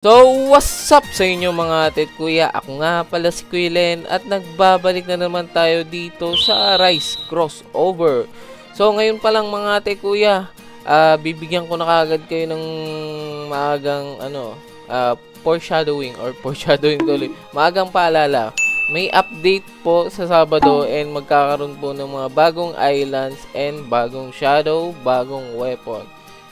So, what's up sa inyo mga ate at kuya? Ako nga pala si Quillen at nagbabalik na naman tayo dito sa Rise Crossover. So, ngayon pa lang mga ate at kuya, bibigyan ko na kagad kayo ng maagang foreshadowing tuloy. Maagang paalala. May update po sa Sabado and magkakaroon po ng mga bagong islands and bagong shadow, bagong weapon.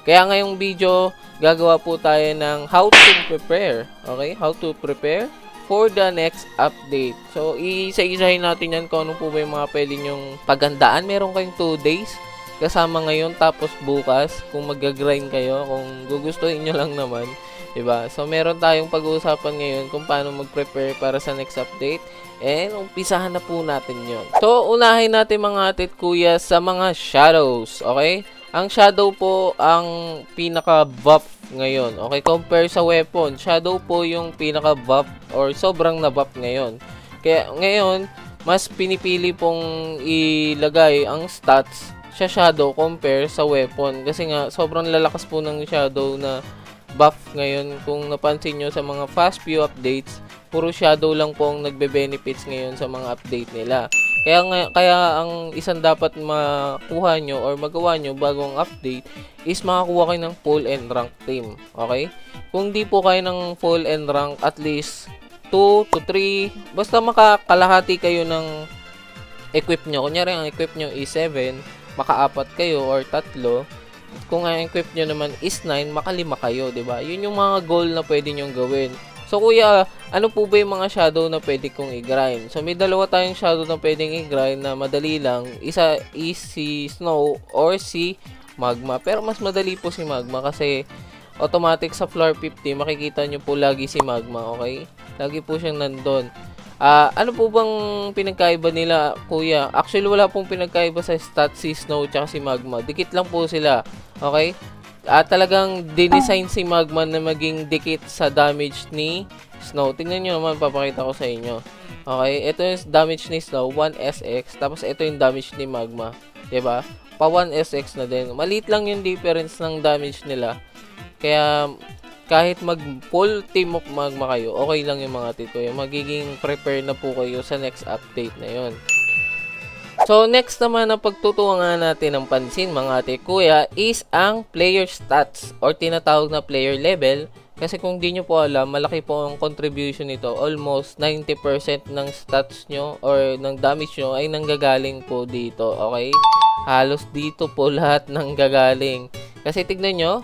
Kaya ngayong video, gagawa po tayo ng how to prepare. Okay? How to prepare for the next update. So, isa-isahin natin yan kung ano po ba yung mga pwede nyong pagandaan. Meron kayong 2 days kasama ngayon tapos bukas kung mag-grind kayo, kung gugustuhin nyo lang naman. Diba? So, meron tayong pag-uusapan ngayon kung paano mag-prepare para sa next update. And, umpisahan na po natin yon. So, unahin natin mga atit kuya sa mga shadows. Okay? Ang shadow po ang pinaka-buff ngayon. Okay, compare sa weapon, shadow po yung pinaka-buff or sobrang na-buff ngayon. Kaya ngayon, mas pinipili pong ilagay ang stats sa shadow compare sa weapon. Kasi nga, sobrang lalakas po ng shadow na buff ngayon. Kung napansin nyo sa mga fast view updates, puro shadow lang po ang nagbe-benefits ngayon sa mga update nila. Kaya ang isang dapat makuha nyo or magawa nyo bagong update is makakuha kayo ng full and rank team. Okay? Kung di po kayo ng full and rank, at least 2 to 3, basta makakalahati kayo ng equip nyo. Kunyari ang equip nyo is 7, maka-4 kayo or 3. Kung ang equip nyo naman is 9, maka-5 kayo. Diba? Yun yung mga goal na pwede nyo gawin. So, kuya, ano po ba yung mga shadow na pwede kong i-grind? So, may dalawa tayong shadow na pwedeng i-grind na madali lang. Isa is si Snow or si Magma. Pero mas madali po si Magma kasi automatic sa floor 50, makikita nyo po lagi si Magma, okay? Lagi po siyang nandun. Ano po bang pinagkaiba nila, kuya? Actually, wala pong pinagkaiba sa stats si Snow at si Magma. Dikit lang po sila, okay? Talagang dinesign si Magma na maging dikit sa damage ni Snow. Tingnan nyo naman, papakita ko sa inyo. Okay, ito yung damage ni Snow, 1SX. Tapos ito yung damage ni Magma. Diba? Pa 1SX na din. Maliit lang yung difference ng damage nila. Kaya, kahit mag-full team of Magma kayo, okay lang yung mga tito. Yung magiging prepare na po kayo sa next update na yon. So, next naman na pagtutuungan natin ng pansin mga ate kuya is ang player stats or tinatawag na player level. Kasi kung di nyo po alam, malaki po ang contribution nito. Almost 90% ng stats nyo or ng damage nyo ay nanggagaling po dito. Okay? Halos dito po lahat nanggagaling. Kasi tignan nyo,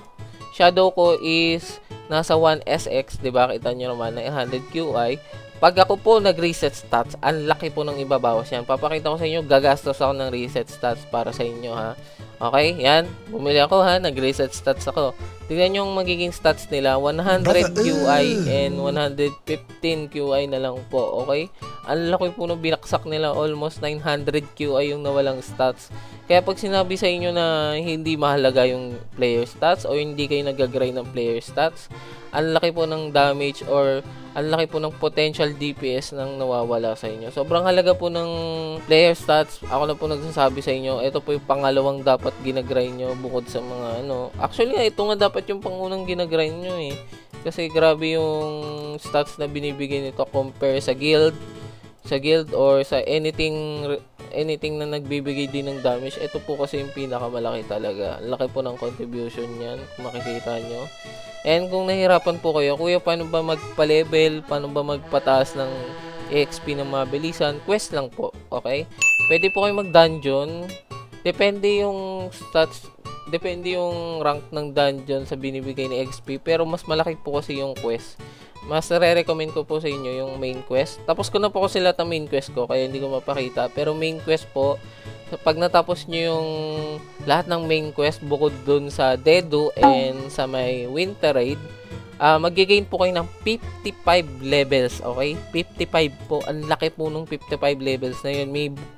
shadow ko is nasa 1SX. Diba? Kita nyo naman na 100 QI. Pag ako po nag-reset stats, ang laki po ng ibabawas yan. Papakita ko sa inyo, gagastos ako ng reset stats para sa inyo, ha. Okay, yan. Bumili ako, ha. Nag-reset stats ako. Tignan nyo yung magiging stats nila. 100 QI and 115 QI na lang po, okay? Ang laki po ng binaksak nila. Almost 900 QI yung nawalang stats. Kaya pag sinabi sa inyo na hindi mahalaga yung player stats o hindi kayo nag-grind ng player stats, ang laki po ng damage or ang laki po ng potential DPS nang nawawala sa inyo. Sobrang halaga po ng player stats. Ako na po nagsasabi sa inyo, ito po yung pangalawang dapat ginagrind nyo bukod sa mga Actually, ito nga dapat yung pangunang ginagrind nyo eh. Kasi grabe yung stats na binibigay nito compare sa guild or sa anything na nagbibigay din ng damage. Ito po kasi yung pinakamalaki talaga. Laki po ng contribution niyan kung makikita nyo. And kung nahirapan po kayo, kuya, paano ba magpa-level? Paano ba magpataas ng EXP ng mabilisan? Quest lang po, okay? Pwede po kayo mag-dungeon. Depende yung stats, depende yung rank ng dungeon sa binibigay ni XP. Pero mas malaki po kasi yung quest. Mas re-recommend ko po sa inyo yung main quest. Tapos ko na po kasi lahat ng main quest ko, kaya hindi ko mapakita. Pero main quest po, pag natapos nyo yung lahat ng main quest bukod dun sa Dedu and sa may Winter Raid, mag-gain po kayo ng 55 levels, okay? 55 po. Ang laki po nung 55 levels na yun.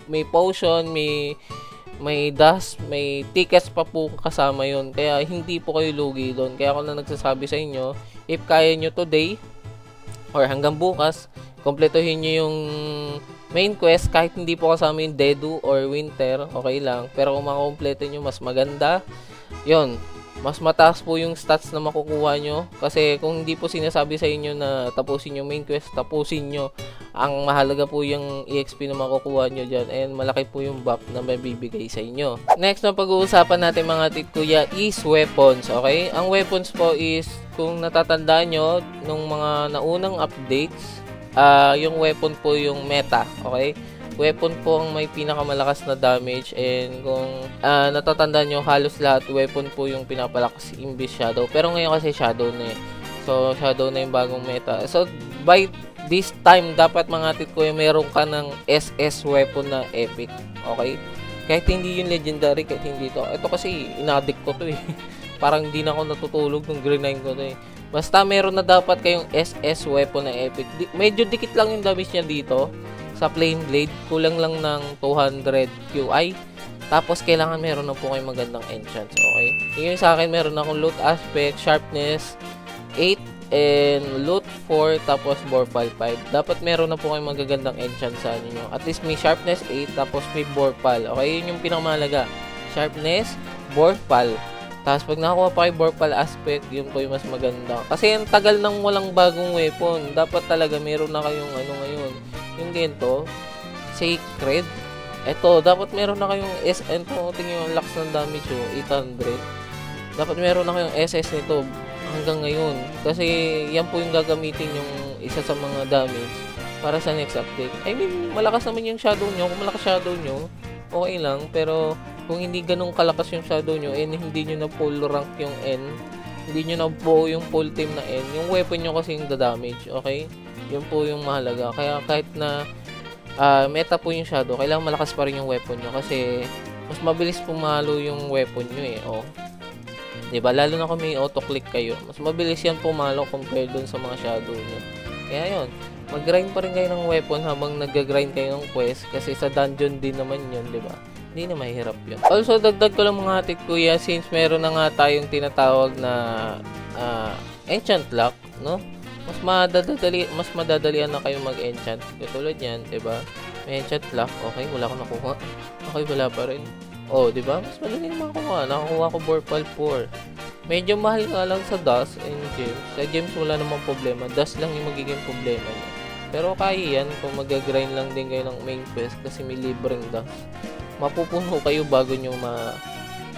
May potion, may dust, may tickets pa po kasama yun. Kaya hindi po kayo lugi doon. Kaya ako na nagsasabi sa inyo, if kaya nyo today or hanggang bukas, kompletuhin nyo yung main quest, kahit hindi po kasama yung Dedu or Winter, okay lang. Pero kung makakompleto nyo, mas maganda. Yun. mas mataas po yung stats na makukuha nyo. Kasi kung hindi po sinasabi sa inyo na tapusin yung main quest, tapusin nyo. Ang mahalaga po yung EXP na makukuha nyo dyan, and malaki po yung buff na mabibigay sa inyo. Next na pag-uusapan natin mga titkuya is weapons, okay? Ang weapons po is, kung natatandaan nyo, nung mga naunang updates, yung weapon po yung meta, okay? Weapon po ang may pinakamalakas na damage, and kung natatandaan nyo, halos lahat weapon po yung pinapalakas imbis shadow. Pero ngayon kasi shadow na eh. So, shadow na yung bagong meta. So, by this time, dapat mga titkuya, meron ka ng SS weapon na epic. Okay? Kahit hindi yung legendary, kahit hindi to. Ito kasi, inaddict ko to eh. Parang hindi na ako natutulog nung grind ko to eh. Basta meron na dapat kayong SS weapon na epic. Medyo dikit lang yung damage niya dito. Sa plain blade, kulang lang ng 200 QI. Tapos, kailangan meron na po kayong magandang enchants, okay? Yung sa akin, meron akong loot aspect, sharpness 8, and loot 4, tapos borpal 5. Dapat meron na po kayong magagandang enchants sa inyo. At least may sharpness 8, tapos may borpal. Okay, yun yung pinakamahalaga. Sharpness, borpal. Tapos, pag nakakuha pa kayo borpal aspect, yun po yung mas maganda. Kasi, ang tagal nang walang bagong weapon. Dapat talaga meron na kayong ano ngayon. Yung ganito, sacred. Ito, dapat meron na kayong SN po. Tingin yung lax ng damage o 800. Dapat meron na kayong SS nito hanggang ngayon. Kasi yan po yung gagamitin yung isa sa mga damage para sa next update. I mean, malakas naman yung shadow nyo. Kung malakas shadow nyo, okay lang. Pero kung hindi ganun kalakas yung shadow nyo, and hindi nyo na full rank yung N, hindi nyo na buo yung full team na N, yung weapon nyo kasi yung damage, okay? Yun po yung mahalaga. Kaya kahit na meta po yung shadow, kailangan malakas pa rin yung weapon nyo kasi mas mabilis pumalo yung weapon nyo eh. Oh. Diba? Lalo na kung may auto-click kayo. Mas mabilis yan pumalo compare dun sa mga shadow nyo. Kaya yun. Mag-grind pa rin kayo ng weapon habang nag-grind kayo ng quest kasi sa dungeon din naman yun, diba? Hindi na mahirap yun. Also, dagdag ko lang mga titkuya, since meron na nga tayong tinatawag na enchant lock, no? Mas madadalian na kayo mag-enchant. Katulad yan, 'di ba? May enchant lock. Okay, wala akong nakuha. Okay, wala pa rin. Oh, 'di ba? Mas madali naman makuha. Nakakuha ko Borpal 4. Medyo mahal nga lang sa dust and gems. Sa gems wala namang problema. Dust lang yung magiging problema niya. Pero kaya yan kung mag-grind lang din kayo ng main quest kasi may libreng dust. Mapupuno kayo bago nyo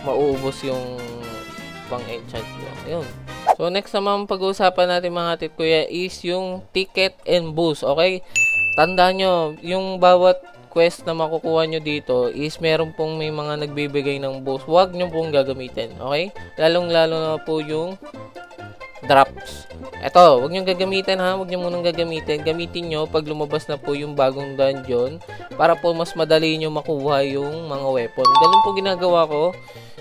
maubos yung pang-enchant nyo. Ayun. So, next naman pag-uusapan natin mga titkuya is yung ticket and boost, okay? Tandaan nyo, yung bawat quest na makukuha nyo dito is meron pong may mga nagbibigay ng boost. Huwag nyo pong gagamitin, okay? Lalong-lalo na po yung drops. Eto, huwag nyo gagamitin ha, huwag nyo munang gagamitin. Gamitin nyo pag lumabas na po yung bagong dungeon para po mas madali nyo makuha yung mga weapon. Ganun po ginagawa ko.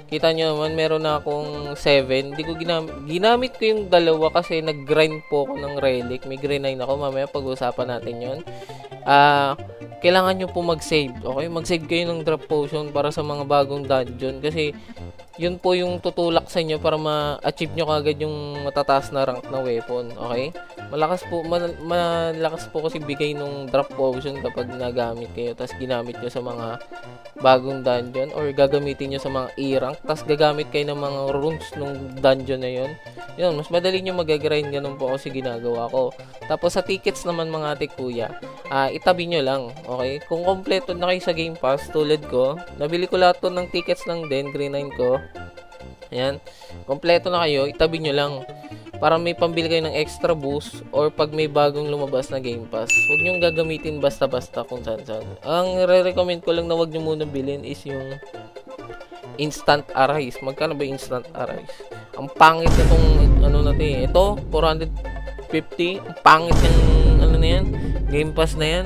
Kita nyo naman, meron na akong 7. Hindi ko ginamit ko yung dalawa kasi nag-grind po ako ng relic. May grind 9 ako. Mamaya pag-usapan natin yun. Kailangan nyo po mag-save. Okay? Mag-save kayo ng drop potion para sa mga bagong dungeon. Kasi yun po yung tutulak sa inyo para ma-achieve nyo kagad yung matataas na rank na weapon. Okay? Malakas po kasi bigay nung drop potion kapag nagamit kayo. Tapos ginamit nyo sa mga bagong dungeon or gagamitin nyo sa mga E-rank. Tapos gagamit kayo ng mga runes nung dungeon na yun. Yun, mas madali nyo mag-grind. Ganun po kasi ginagawa ko. Tapos sa tickets naman mga tikuya, itabi nyo lang. Okay? Kung kompleto na kayo sa Game Pass, tulad ko, nabili ko lahat to ng tickets lang din, green 9 ko. Ayan. Kompleto na kayo, itabi nyo lang. Para may pambili kayo ng extra boost or pag may bagong lumabas na Game Pass. Huwag nyo gagamitin basta-basta kung saan-saan. Ang re-recommend ko lang na huwag nyo muna bilhin is yung Instant Arise. Magkano ba Instant Arise? Ang pangit itong ano natin. Ito, 450. Ang pangit yung ano na yan. Game Pass na yan.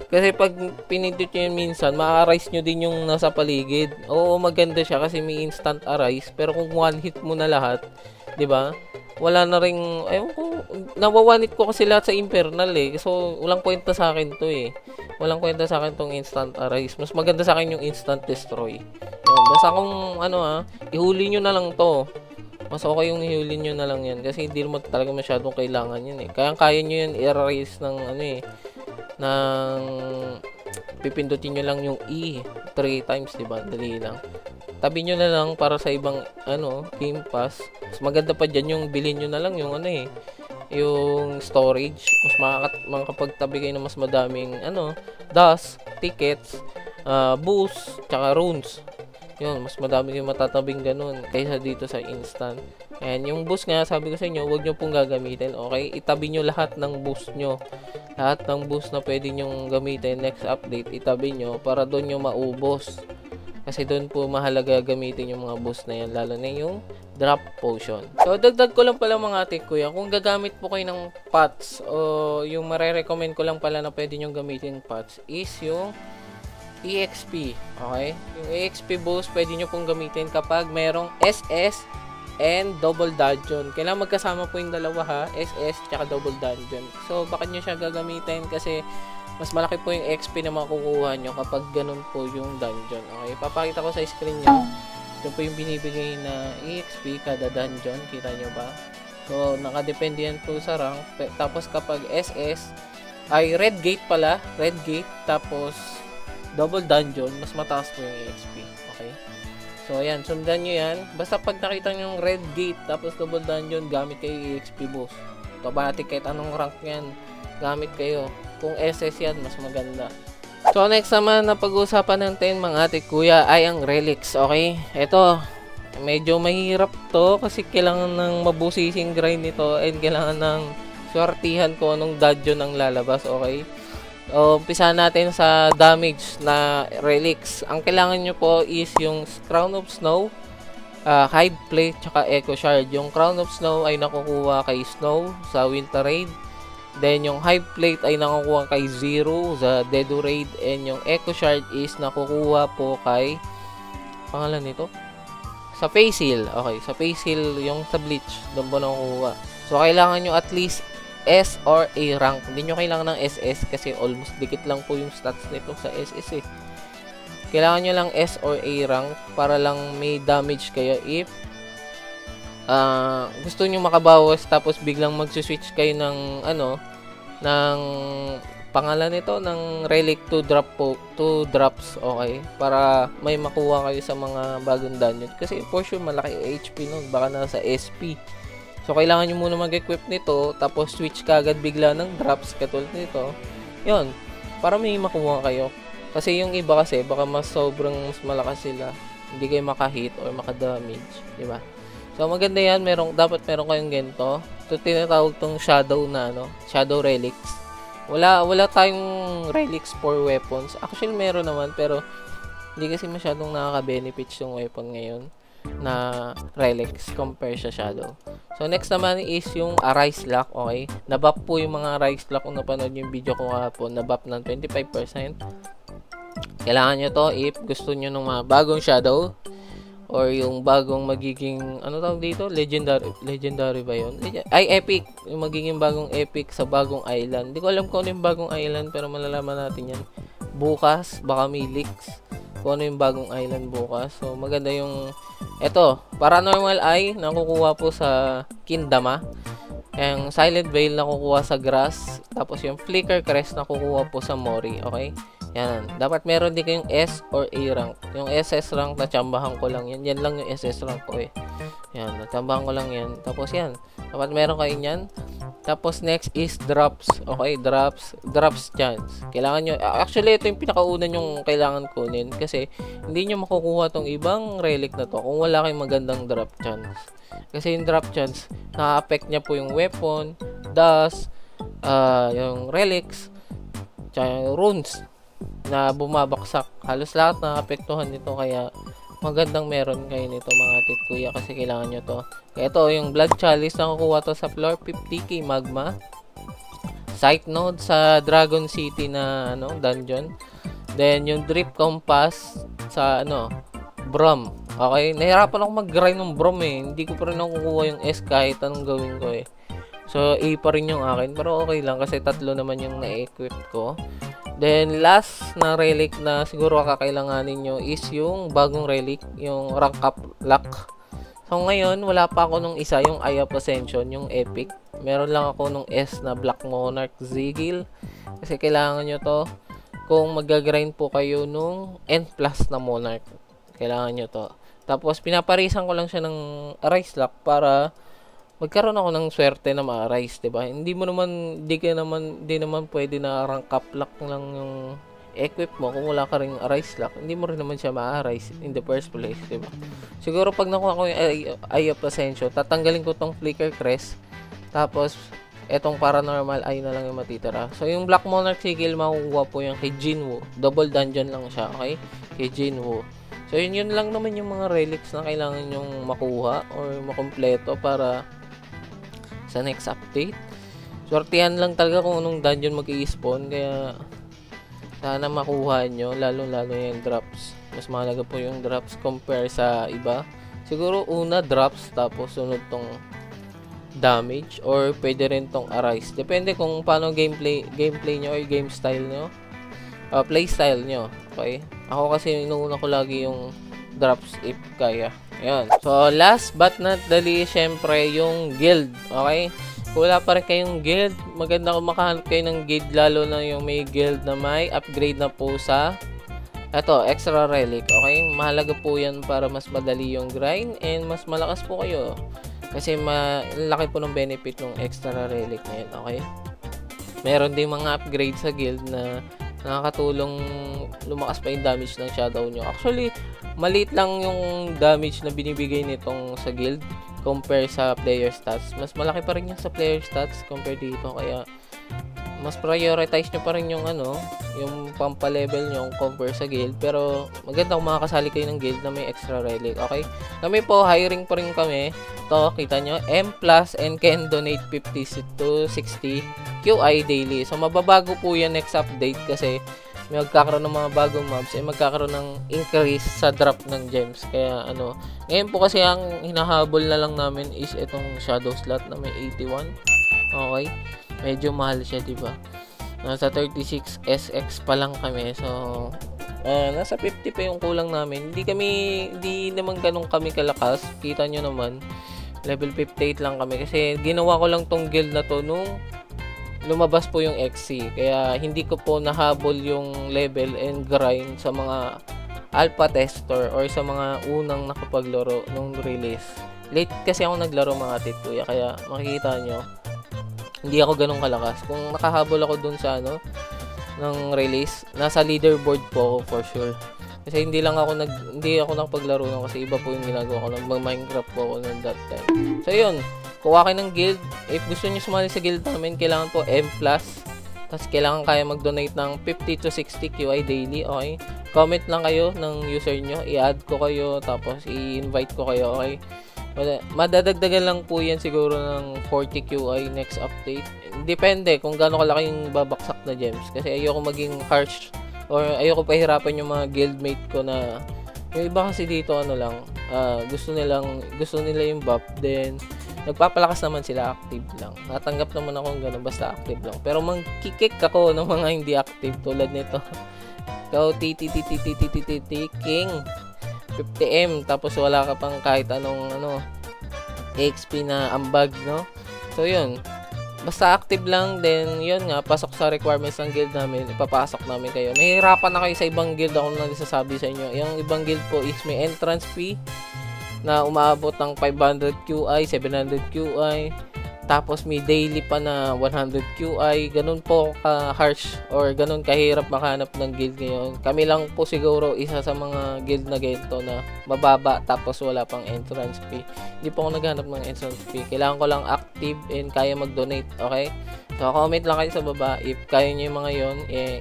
Kasi pag pinindot nyo yun minsan, ma-arise nyo din yung nasa paligid. Oo, maganda siya kasi may instant arise. Pero kung one hit mo na lahat, 'di ba? Wala na ring, ayun ko, nawa-one hit ko kasi lahat sa Infernal eh. So, walang kwenta sa akin to eh. Walang kwenta sa akin tong instant arise. Mas maganda sa akin yung instant destroy. Yun, basta kung ano ihuli nyo na lang to. Mas okay yung ihuli nyo na lang yan. Kasi hindi naman talaga masyadong kailangan yun eh. Kaya nyo yan i-erase ng ano eh. Ng pipindutin nyo lang yung E 3 times, diba? Dali lang. tabi nyo na lang para sa ibang Game Pass. Mas maganda pa dyan yung bilhin nyo na lang yung yung storage. Mas makakapagtabi kayo ng mas madaming dust, tickets, boost, tsaka runes. Yun, mas madami kayong matatabing ganun kaysa dito sa instant. And yung boost nga, sabi ko sa inyo, huwag nyo pong gagamitin, okay? Itabi nyo lahat ng boost nyo. Lahat ng boost na pwede nyong gamitin next update, itabi nyo para doon nyo maubos. Kasi doon po mahalaga gamitin yung mga boost na yan, lalo na yung drop potion. So, dagdag ko lang pala mga ate kuya, kung gagamit po kayo ng pots, o yung marirecommend ko lang pala na pwede nyong gamitin pots, is yung EXP, okay? Yung EXP boost, pwede nyo pong gamitin kapag merong SS and double dungeon. Kailangan magkasama po yung dalawa ha, SS tsaka double dungeon. So, bakit nyo siya gagamitin? Kasi mas malaki po yung XP na makukuha nyo kapag ganun po yung dungeon. Okay, papakita ko sa screen nyo. Ito po yung binibigay na EXP kada dungeon. Kita nyo ba? So, nakadepende yan po sa rank. Tapos kapag SS, ay red gate pala. Red gate, tapos double dungeon, mas mataas po yung EXP. Okay? So, ayan. Sundan nyo yan. Basta pag nakita nyo yung red gate, tapos double dungeon, gamit kayo EXP boost. Automatic kahit anong rank yan, gamit kayo. Kung SS yan, mas maganda. So, next naman na pag-uusapan natin mga ate kuya ay ang relics. Okay? Ito, medyo mahirap to kasi kailangan ng mabusising grind nito and kailangan ng swertihan ko anong dungeon ang lalabas. Okay? Umpisa natin sa damage na relics. Ang kailangan nyo po is yung Crown of Snow, Hive Plate, tsaka Echo Shard. Yung Crown of Snow ay nakukuha kay Snow sa Winter Raid. Then yung Hive Plate ay nakukuha kay Zero sa Dedo Raid. And yung Echo Shard is nakukuha po kay, pangalan nito? Sa Face Heal. Okay, sa Face Heal yung sa Bleach. Doon po nakukuha. So kailangan nyo at least S or A rank. Hindi nyo kailangan ng SS kasi almost dikit lang po yung stats nito sa SS eh. Kailangan nyo lang S or A rank para lang may damage kayo if gusto nyo makabawas tapos biglang magsuswitch kayo ng ng pangalan nito ng relic to drops, okay? Para may makuha kayo sa mga bagong dungeon. Kasi for sure malaki HP nun, baka nasa SP. So, kailangan nyo muna mag-equip nito, tapos switch ka agad bigla ng drops katulad nito. Yun, para may makuha kayo. Kasi yung iba kasi, baka mas sobrang mas malakas sila. Hindi kayo makahit or makadamage, di ba? So, maganda yan. Dapat meron kayong ganito. Ito tinatawag tong shadow na, shadow relics. Wala tayong relics for weapons. Actually, meron naman, pero hindi kasi masyadong nakaka-benefits yung weapon ngayon na relics compare sa shadow. So, next naman is yung Arise Lock, okay? Nabuff po yung mga Arise Lock kung napanood yung video ko kahapon. Nabuff ng 25%. Kailangan nyo to if gusto nyo ng mga bagong shadow or yung bagong magiging, tawag dito? Legendary ba yun? Epic. Yung magiging bagong epic sa bagong island. Hindi ko alam kung ano yung bagong island pero malalaman natin yan. Bukas, baka may leaks kung ano yung bagong island bukas. So, maganda yung eto, Paranormal Eye nakukuha po sa Kindama. Yung Silent Veil nakukuha sa Grass. Tapos yung Flicker Crest nakukuha po sa Mori. Okay? Yan. Dapat meron din kayong S or A rank. Yung SS rank, natsambahan ko lang yan. Yan lang yung SS rank ko eh. Yan. Natsambahan ko lang yan. Tapos yan. Dapat meron kayo yan. Tapos next is drops. Okay, drops chance. Kailangan nyo, actually ito yung pinakauna nyong kailangan kunin kasi hindi nyo makukuha tong ibang relic na to kung wala kayong magandang drop chance. Kasi yung drop chance, na-affect niya po yung weapon, dust, yung relics, tsaka yung runes na bumabaksak. Halos lahat na-apektuhan nito kaya magandang meron kayo nito mga tit kuya kasi kailangan nyo to. Kaya ito yung Blood Chalice nakukuha to sa floor 50k magma. Sight Node sa Dragon City na dungeon. Then yung Drip Compass sa Brom. Okay, nahirapan ako mag-grind ng Brom eh. Hindi ko pa rin nakukuha yung S kahit anong gawin ko eh. So A pa rin yung akin pero okay lang kasi tatlo naman yung na-equip ko. Then, last na relic na siguro kakailanganin nyo is yung bagong relic, yung rank up lock. So, ngayon, wala pa ako nung isa, yung Eye of Ascension, yung epic. Meron lang ako nung S na Black Monarch Zigil. Kasi kailangan nyo to kung mag-grind po kayo nung N plus na Monarch. Kailangan nyo to. Tapos pinaparisan ko lang siya ng Arise Lock para magkaroon ako ng swerte na ma-arise, 'di ba? Di naman pwede na rank up lock lang yung equip mo kung wala ka ring Arise Lock. Hindi mo rin naman siya ma-arise in the first place, 'di ba? Siguro pag nakuha ko yung Eye of Ascension, tatanggalin ko tong Flicker Crest. Tapos etong Paranormal Eye na lang yung matitira. So yung Black Monarch Sigil makukuha po yung kay Jinwoo. Double dungeon lang siya, okay? Kay Jinwoo. So yun lang naman yung mga relics na kailangan yung makuha or makumpleto para sa next update. Swertihan lang talaga kung anong dungeon mag-i-spawn, kaya sana makuha nyo, lalo yung drops. Mas mahalaga po yung drops compare sa iba. Siguro una drops, tapos sunod tong damage, or pwede rin tong arise. Depende kung paano gameplay nyo or game style nyo. Play style nyo. Okay? Ako kasi inuuna ko lagi yung drops if kaya. Ayan. So, last but not the least, syempre, yung guild. Okay? Kung wala pa rin kayong guild, maganda kung makahanap kayo ng guild, lalo na yung may guild na may upgrade na po sa eto, extra relic. Okay? Mahalaga po yan para mas madali yung grind and mas malakas po kayo. Kasi laki po ng benefit ng extra relic na yun. Okay? Meron din mga upgrade sa guild na nakakatulong lumakas pa yung damage ng shadow nyo. Actually, maliit lang yung damage na binibigay nitong sa guild compare sa player stats. Mas malaki pa rin yung sa player stats compare dito. Kaya mas prioritize nyo pa rin yung yung pampalevel nyo compare sa guild. Pero maganda kung makakasali kayo ng guild na may extra relic. Okay? Kami po, hiring pa rin kami. Ito, kita nyo, M plus and can donate 50 to 60 QI daily. So, mababago po yan next update kasi may magkakaroon ng mga bagong mobs ay magkakaroon ng increase sa drop ng gems. Kaya ngayon po kasi ang hinahabol na lang namin is itong shadow slot na may 81. Okay? Medyo mahal siya, diba? Nasa 36 SX pa lang kami. So, nasa 50 pa yung kulang namin. Hindi naman ganun kami kalakas. Kita nyo naman. Level 58 lang kami. Kasi ginawa ko lang tong guild na to nung lumabas po yung XC. Kaya hindi ko po nahabol yung level and grind sa mga alpha tester or sa mga unang nakapaglaro nung release. Late kasi ako naglaro mga titkuya. Kaya makikita nyo, hindi ako ganun kalakas. Kung nakahabol ako dun sa ng release, nasa leaderboard po ako for sure. Kasi hindi ako nakapaglaro nun kasi iba po yung ginagawa ko. Nag-Minecraft po ako nun that time. So yun, kuha kayo ng guild. If gusto niyo sumali sa guild namin, kailangan po M+. Tapos kailangan kaya mag-donate ng 50 to 60 QI daily. Okay? Comment lang kayo ng user nyo. I-add ko kayo. Tapos i-invite ko kayo. Okay? Madadagdagan lang po yan siguro ng 40 QI next update. Depende kung gaano kalaki yung babaksak na gems. Kasi ayoko maging harsh or ayoko pahirapan yung mga guildmate ko na yung iba kasi dito gusto nila yung buff, then nagpapalakas naman sila, active lang. Natanggap naman ako ng ganun, basta active lang. Pero mangkikik ako ng mga hindi active tulad nito. Ikaw King 50M tapos wala ka pang kahit anong XP na ambag, no? So yun, basta active lang, then yun nga, pasok sa requirements ng guild namin, ipapasok namin kayo. Nahihirapan na kayo sa ibang guild, ako na nasasabi sa inyo. Yung ibang guild po is may entrance fee na umaabot ng 500 QI, 700 QI, tapos may daily pa na 100 QI. Ganun po ka-harsh or ganun kahirap makahanap ng guild ngayon. Kami lang po siguro isa sa mga guild na ganito na mababa tapos wala pang entrance fee. Hindi po ako naghanap ng entrance fee. Kailangan ko lang active and kaya mag-donate. Okay? So, comment lang kayo sa baba. If kaya nyo yung mga yon,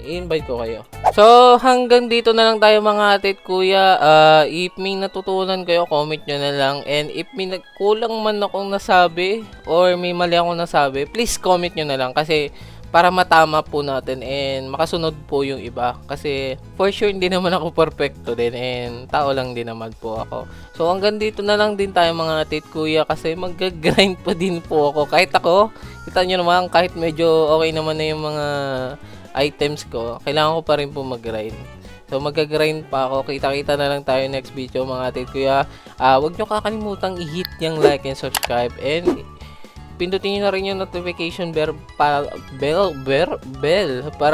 i-invite ko kayo. So, hanggang dito na lang tayo mga atit kuya. If may natutunan kayo, comment nyo na lang. And if may kulang man akong nasabi or may mali akong nasabi, please comment nyo na lang. Kasi para matama po natin and makasunod po yung iba. Kasi for sure hindi naman ako perfecto din and tao lang din naman po ako. So, hanggang dito na lang din tayo mga atit kuya kasi mag-grind pa din po ako. Kahit ako, kita nyo naman, kahit medyo okay naman na yung mga items ko, kailangan ko pa rin po mag-grind. So, mag-grind pa ako. Kita-kita na lang tayo next video mga atit kuya. Huwag nyo kakalimutang i-hit yung like and subscribe. And pindutin nyo na rin yung notification bell para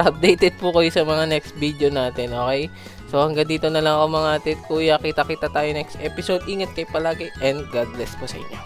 updated po kayo sa mga next video natin. Okay? So hanggang dito na lang ako mga ate at kuya. Kita-kita tayo next episode. Ingat kayo palagi and God bless po sa inyo.